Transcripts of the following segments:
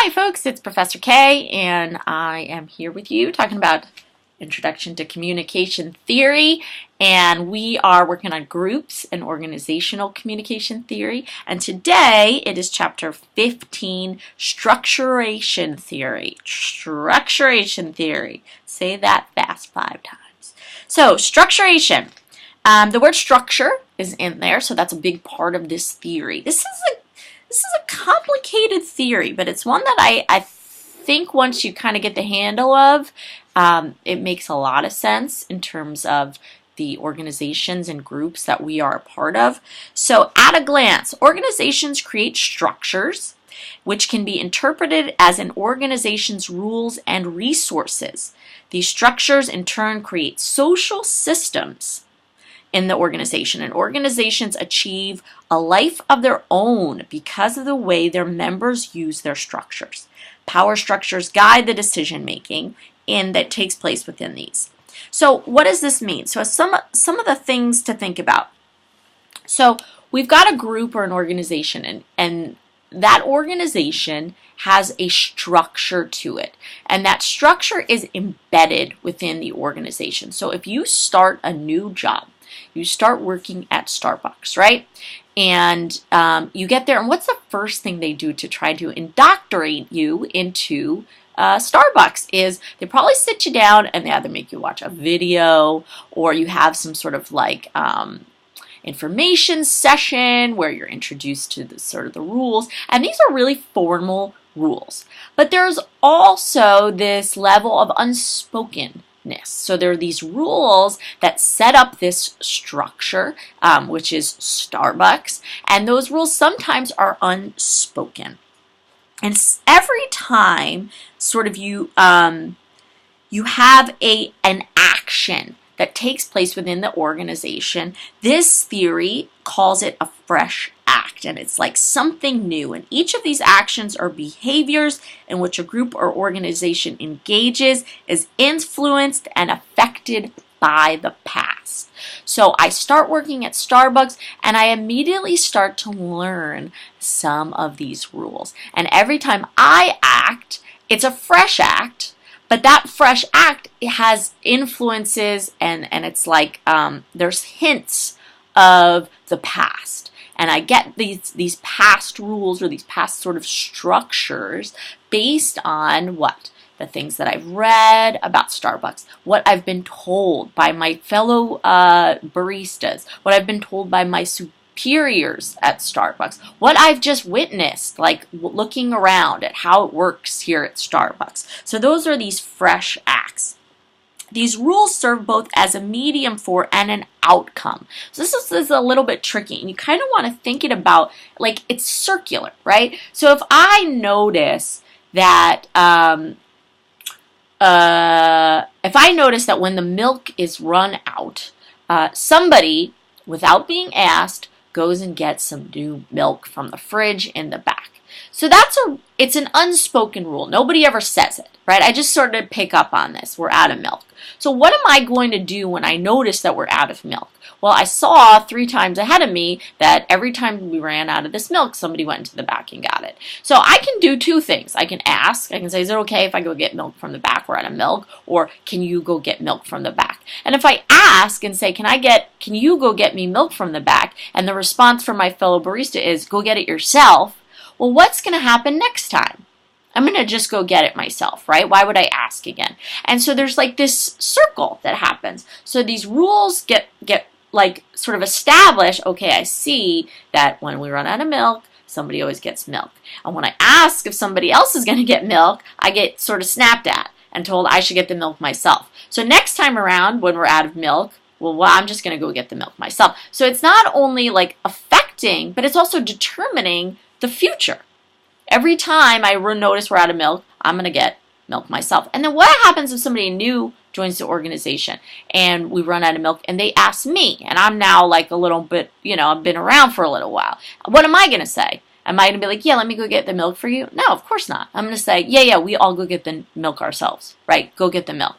Hi folks, it's Professor K and I am here with you talking about Introduction to Communication Theory, and we are working on groups and organizational communication theory, and today it is Chapter 15 Structuration Theory. Structuration Theory. Say that fast 5 times. So, structuration. The word structure is in there, so that's a big part of this theory. This is a complicated theory, but it's one that I think once you kind of get the handle of, it makes a lot of sense in terms of the organizations and groups that we are a part of. So at a glance, organizations create structures which can be interpreted as an organization's rules and resources. These structures in turn create social systems in the organization, and organizations achieve a life of their own because of the way their members use their structures. Power structures guide the decision making that takes place within these. So what does this mean? So some of the things to think about. So we've got a group or an organization, and that organization has a structure to it, and that structure is embedded within the organization. So if you start a new job, you start working at Starbucks, right? And you get there, and what's the first thing they do to try to indoctrinate you into Starbucks is they probably sit you down and they either make you watch a video, or you have some sort of like information session where you're introduced to the rules, and these are really formal rules. But there's also this level of unspokenness. So there are these rules that set up this structure, which is Starbucks, and those rules sometimes are unspoken. And every time sort of you have an action that takes place within the organization, this theory calls it a fresh act, and it's like something new. And each of these actions or behaviors in which a group or organization engages is influenced and affected by the past. So I start working at Starbucks and I immediately start to learn some of these rules. And every time I act, it's a fresh act, but that fresh act, it has influences and it's like there's hints of the past. And I get these past rules or these past sort of structures based on what? The things that I've read about Starbucks, what I've been told by my fellow baristas, what I've been told by my superiors at Starbucks, what I've just witnessed, like looking around at how it works here at Starbucks. So those are these fresh acts. These rules serve both as a medium for and an outcome. So this is a little bit tricky, and you kind of want to think it about like it's circular, right? So if I notice that if I notice that when the milk is run out, somebody, without being asked, goes and gets some new milk from the fridge in the back. So it's an unspoken rule. Nobody ever says it, right? I just sort of pick up on this. We're out of milk. So what am I going to do when I notice that we're out of milk? Well, I saw 3 times ahead of me that every time we ran out of this milk, somebody went into the back and got it. So I can do 2 things. I can ask. I can say, is it okay if I go get milk from the back? We're out of milk. Or can you go get milk from the back? And if I ask and say, can you go get me milk from the back? And the response from my fellow barista is, go get it yourself. Well, what's going to happen next time? I'm going to just go get it myself, right? Why would I ask again? And so there's like this circle that happens. So these rules get like sort of established. Okay, I see that when we run out of milk, somebody always gets milk. And when I ask if somebody else is going to get milk, I get sort of snapped at and told I should get the milk myself. So next time around when we're out of milk, well, I'm just going to go get the milk myself. So it's not only like affecting, but it's also determining the future. Every time I notice we're out of milk, I'm going to get milk myself. And then what happens if somebody new joins the organization and we run out of milk and they ask me, and I'm now like a little bit, I've been around for a little while. What am I going to say? Am I going to be like, yeah, let me go get the milk for you? No, of course not. I'm going to say, yeah, we all go get the milk ourselves, right? Go get the milk.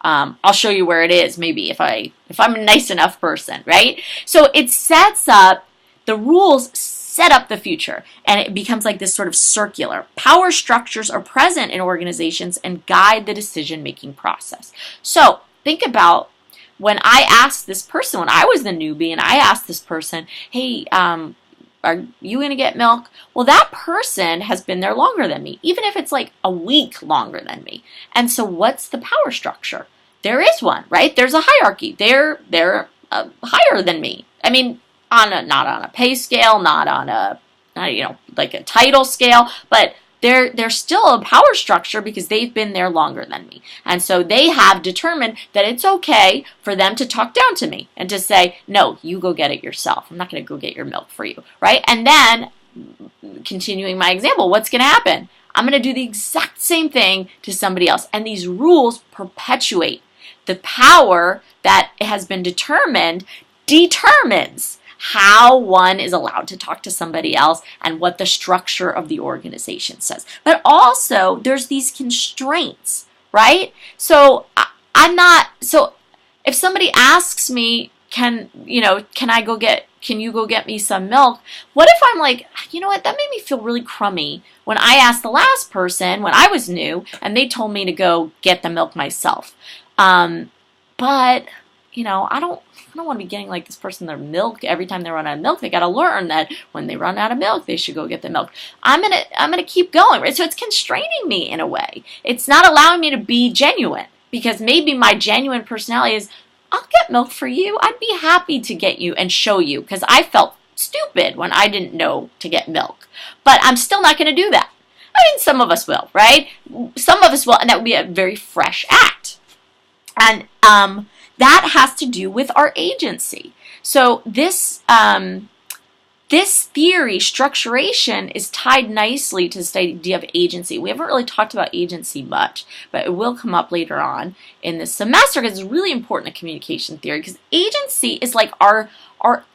I'll show you where it is, maybe if I'm a nice enough person, right? So it sets up, the rules set up the future. And it becomes like this sort of circular. Power structures are present in organizations and guide the decision-making process. So think about when I asked this person, when I was the newbie, and I asked this person, hey, are you going to get milk? Well, that person has been there longer than me, even if it's like a week longer than me. And so what's the power structure? There is one, right? There's a hierarchy. They're higher than me. I mean, not on a pay scale, not on a, like a title scale, but they're still a power structure because they've been there longer than me. And so they have determined that it's okay for them to talk down to me and to say, no, you go get it yourself. I'm not going to go get your milk for you, right? And then, continuing my example, what's going to happen? I'm going to do the exact same thing to somebody else. And these rules perpetuate. The power that has been determined determines how one is allowed to talk to somebody else and what the structure of the organization says. But also, there's these constraints, right? So if somebody asks me, can you go get me some milk? What if I'm like, you know what, that made me feel really crummy when I asked the last person when I was new and they told me to go get the milk myself. But I don't want to be getting like this person their milk every time they run out of milk. They got to learn that when they run out of milk, they should go get the milk. I'm gonna keep going, right? So it's constraining me in a way. It's not allowing me to be genuine because maybe my genuine personality is, I'll get milk for you. I'd be happy to get you and show you because I felt stupid when I didn't know to get milk. But I'm still not going to do that. I mean, some of us will, right? Some of us will, and that would be a very fresh act. And that has to do with our agency. So this theory, structuration, is tied nicely to this idea of agency. We haven't really talked about agency much, but it will come up later on in this semester because it's really important in communication theory because agency is like our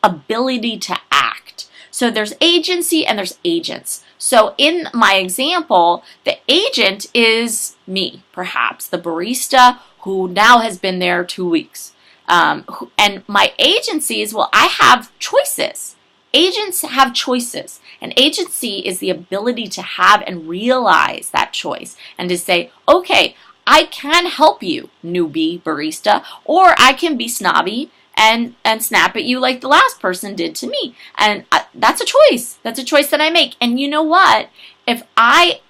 ability to act. So there's agency and there's agents. So in my example, the agent is me, perhaps, the barista who now has been there 2 weeks. And my agency is, well, I have choices. Agents have choices. And agency is the ability to have and realize that choice and to say, okay, I can help you, newbie barista, or I can be snobby and snap at you like the last person did to me. And that's a choice. That's a choice that I make. And you know what? If I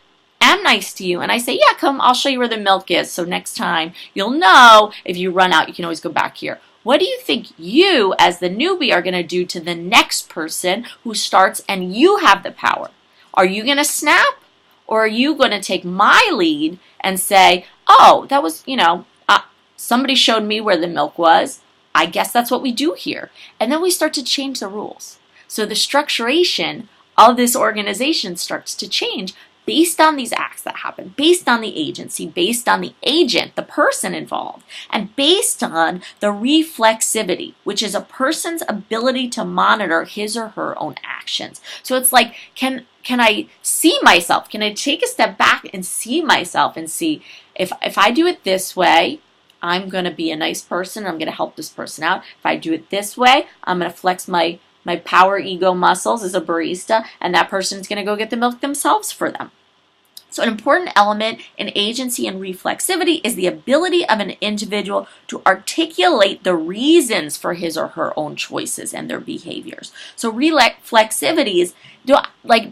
am nice to you and I say, yeah, come, I'll show you where the milk is. So next time you'll know if you run out, you can always go back here. What do you think you, as the newbie, are going to do to the next person who starts and you have the power? Are you going to snap? Or are you going to take my lead and say, oh, that was, somebody showed me where the milk was. I guess that's what we do here. And then we start to change the rules. So the structuration of this organization starts to change based on these acts that happen, based on the agency, based on the agent, the person involved, and based on the reflexivity, which is a person's ability to monitor his or her own actions. So it's like, can I see myself? Can I take a step back and see myself and see if I do it this way, I'm going to be a nice person, I'm going to help this person out. If I do it this way, I'm going to flex my power ego muscles as a barista, and that person's going to go get the milk themselves for them. So an important element in agency and reflexivity is the ability of an individual to articulate the reasons for his or her own choices and their behaviors. So reflexivity is, do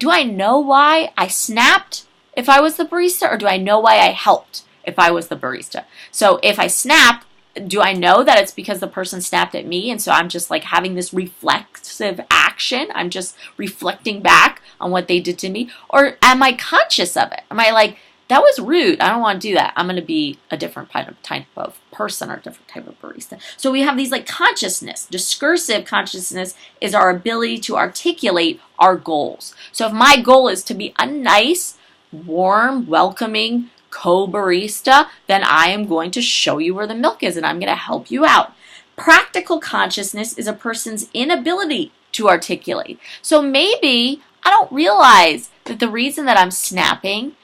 I know why I snapped if I was the barista, or do I know why I helped if I was the barista? So if I snap, do I know that it's because the person snapped at me and so I'm just like having this reflexive action? I'm just reflecting back on what they did to me? Or am I conscious of it? Am I like, that was rude, I don't want to do that. I'm going to be a different type of person or a different type of barista. So we have these like consciousness. Discursive consciousness is our ability to articulate our goals. So if my goal is to be a nice, warm, welcoming co-barista, then I am going to show you where the milk is and I'm going to help you out. Practical consciousness is a person's inability to articulate. So maybe I don't realize that the reason that I'm snapping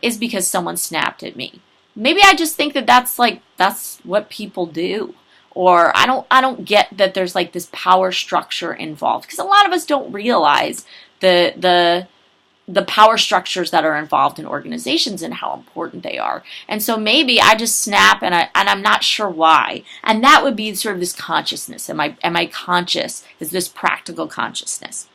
is because someone snapped at me. Maybe I just think that that's what people do. or I don't get that there's like this power structure involved, because a lot of us don't realize the power structures that are involved in organizations and how important they are. And so maybe I just snap and I'm not sure why. And that would be sort of this consciousness. Am I conscious? Is this practical consciousness?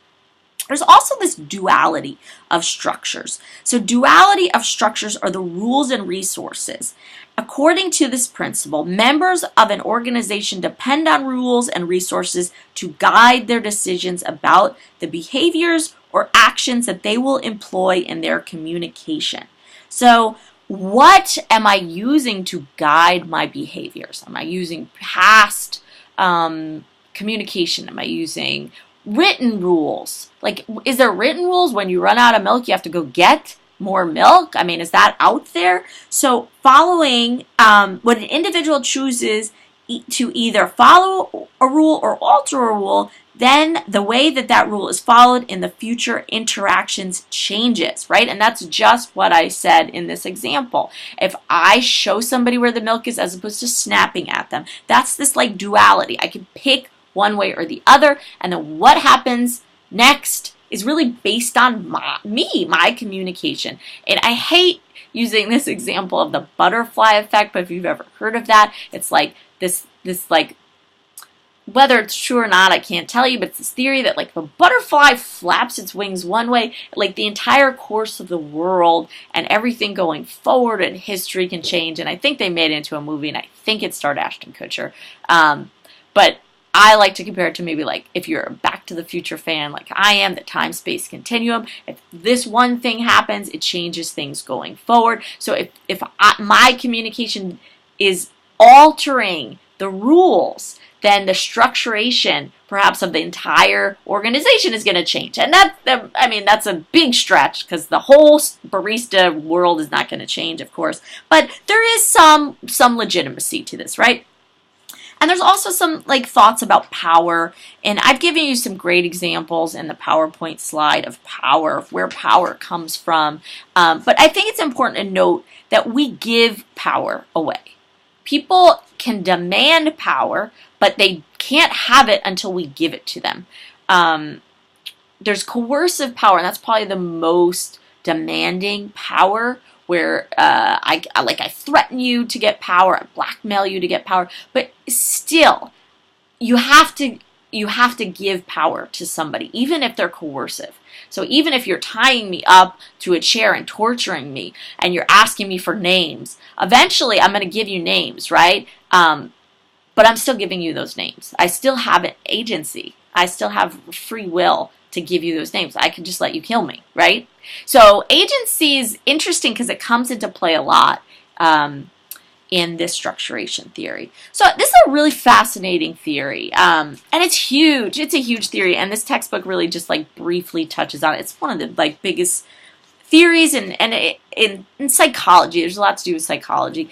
There's also this duality of structures. So duality of structures are the rules and resources. According to this principle, members of an organization depend on rules and resources to guide their decisions about the behaviors or actions that they will employ in their communication. So what am I using to guide my behaviors? Am I using past communication? Am I using written rules? Like, is there written rules when you run out of milk, you have to go get more milk? I mean, is that out there? So following, when an individual chooses to either follow a rule or alter a rule, then the way that that rule is followed in the future interactions changes, right? And that's just what I said in this example. If I show somebody where the milk is as opposed to snapping at them, that's this like duality. I can pick one way or the other, and then what happens next is really based on my communication. And I hate using this example of the butterfly effect, but if you've ever heard of that, it's like this like, whether it's true or not, I can't tell you, but it's this theory that like the butterfly flaps its wings one way, like the entire course of the world and everything going forward in history can change. And I think they made it into a movie, and I think it starred Ashton Kutcher. But I like to compare it to maybe like if you're a Back to the Future fan like I am, the time-space continuum. If this one thing happens, it changes things going forward. So if my communication is altering the rules, then the structuration perhaps of the entire organization is going to change. And that's a big stretch, because the whole barista world is not going to change, of course. But there is some legitimacy to this, right? And there's also some like thoughts about power, and I've given you some great examples in the PowerPoint slide of power, of where power comes from. But I think it's important to note that we give power away. People can demand power, but they can't have it until we give it to them. There's coercive power, and that's probably the most demanding power, where I threaten you to get power, I blackmail you to get power, but still, you have to give power to somebody, even if they're coercive. So even if you're tying me up to a chair and torturing me, and you're asking me for names, eventually I'm going to give you names, right? But I'm still giving you those names. I still have an agency. I still have free will to give you those names. I can just let you kill me, right? So agency is interesting because it comes into play a lot in this structuration theory. So this is a really fascinating theory, and it's huge. It's a huge theory, and this textbook really just like briefly touches on it. It's one of the like biggest theories in psychology. There's a lot to do with psychology,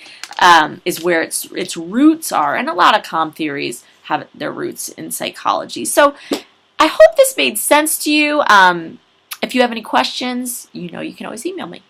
is where its roots are, and a lot of COMM theories have their roots in psychology. So I hope this made sense to you. If you have any questions, you can always email me.